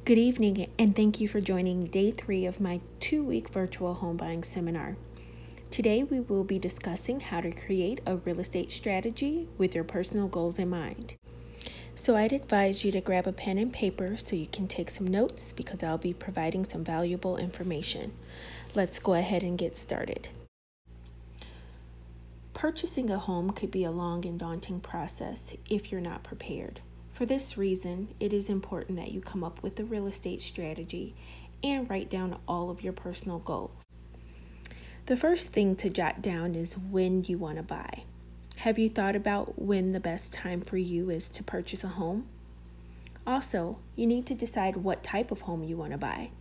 Good evening, and thank you for joining day 3 of my 2-week virtual home buying seminar. Today, we will be discussing how to create a real estate strategy with your personal goals in mind. So I'd advise you to grab a pen and paper so you can take some notes because I'll be providing some valuable information. Let's go ahead and get started. Purchasing a home could be a long and daunting process if you're not prepared. For this reason, it is important that you come up with a real estate strategy and write down all of your personal goals. The first thing to jot down is when you want to buy. Have you thought about when the best time for you is to purchase a home? Also, you need to decide what type of home you want to buy.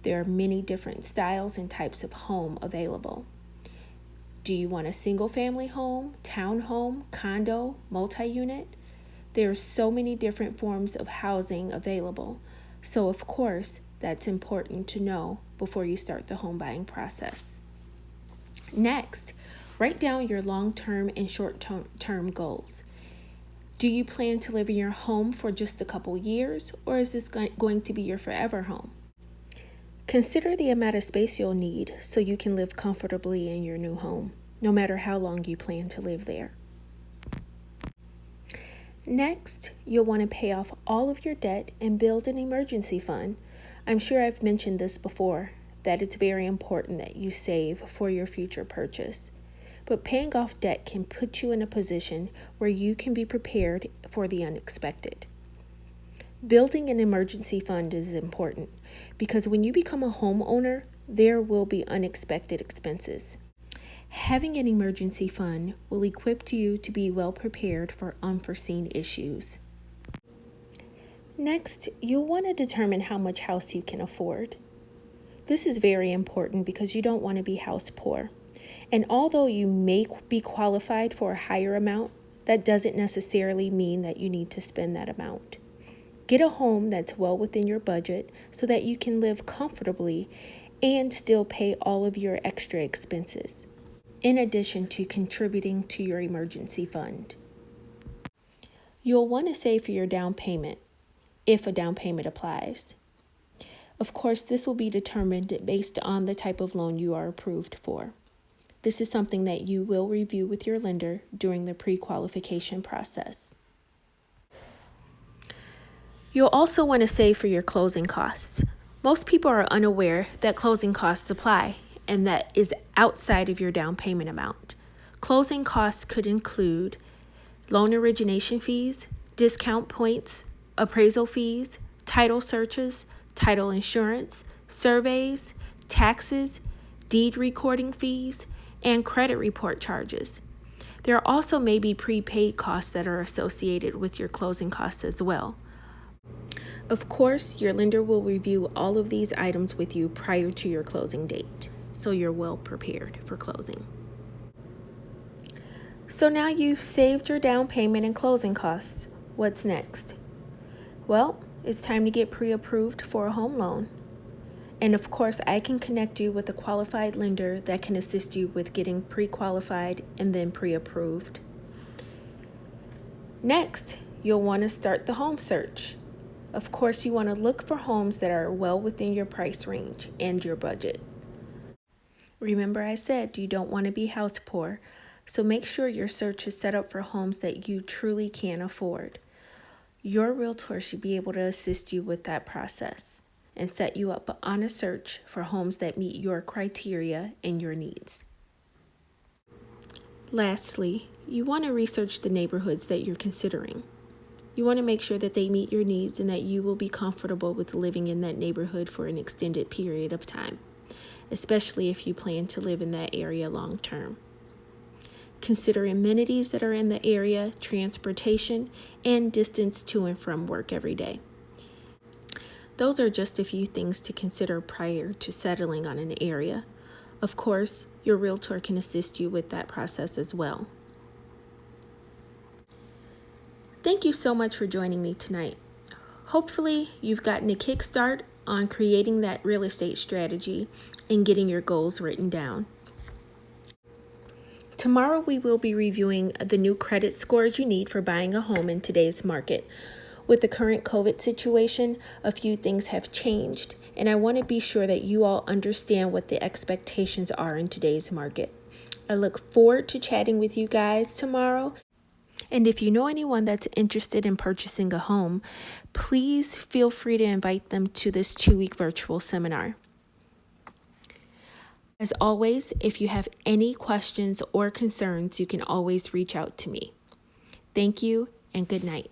There are many different styles and types of home available. Do you want a single-family home, townhome, condo, multi-unit? There are so many different forms of housing available, so of course, that's important to know before you start the home buying process. Next, write down your long-term and short-term goals. Do you plan to live in your home for just a couple years, or is this going to be your forever home? Consider the amount of space you'll need so you can live comfortably in your new home, no matter how long you plan to live there. Next, you'll want to pay off all of your debt and build an emergency fund. I'm sure I've mentioned this before, that it's very important that you save for your future purchase. But paying off debt can put you in a position where you can be prepared for the unexpected. Building an emergency fund is important because when you become a homeowner, there will be unexpected expenses. Having an emergency fund will equip you to be well prepared for unforeseen issues. Next, you'll want to determine how much house you can afford. This is very important because you don't want to be house poor. And although you may be qualified for a higher amount, that doesn't necessarily mean that you need to spend that amount. Get a home that's well within your budget so that you can live comfortably and still pay all of your extra expenses, in addition to contributing to your emergency fund. You'll want to save for your down payment, if a down payment applies. Of course, this will be determined based on the type of loan you are approved for. This is something that you will review with your lender during the pre-qualification process. You'll also want to save for your closing costs. Most people are unaware that closing costs apply, and that is outside of your down payment amount. Closing costs could include loan origination fees, discount points, appraisal fees, title searches, title insurance, surveys, taxes, deed recording fees, and credit report charges. There also may be prepaid costs that are associated with your closing costs as well. Of course, your lender will review all of these items with you prior to your closing date, so you're well prepared for closing. So now you've saved your down payment and closing costs. What's next? Well, it's time to get pre-approved for a home loan. And of course, I can connect you with a qualified lender that can assist you with getting pre-qualified and then pre-approved. Next, you'll want to start the home search. Of course, you want to look for homes that are well within your price range and your budget. Remember I said you don't want to be house poor, so make sure your search is set up for homes that you truly can afford. Your realtor should be able to assist you with that process and set you up on a search for homes that meet your criteria and your needs. Lastly, you want to research the neighborhoods that you're considering. You want to make sure that they meet your needs and that you will be comfortable with living in that neighborhood for an extended period of time, especially if you plan to live in that area long term. Consider amenities that are in the area, transportation, and distance to and from work every day. Those are just a few things to consider prior to settling on an area. Of course, your realtor can assist you with that process as well. Thank you so much for joining me tonight. Hopefully, you've gotten a kickstart on creating that real estate strategy and getting your goals written down. Tomorrow, we will be reviewing the new credit scores you need for buying a home in today's market. With the current COVID situation, a few things have changed, and I want to be sure that you all understand what the expectations are in today's market. I look forward to chatting with you guys tomorrow. And if you know anyone that's interested in purchasing a home, please feel free to invite them to this 2-week virtual seminar. As always, if you have any questions or concerns, you can always reach out to me. Thank you and good night.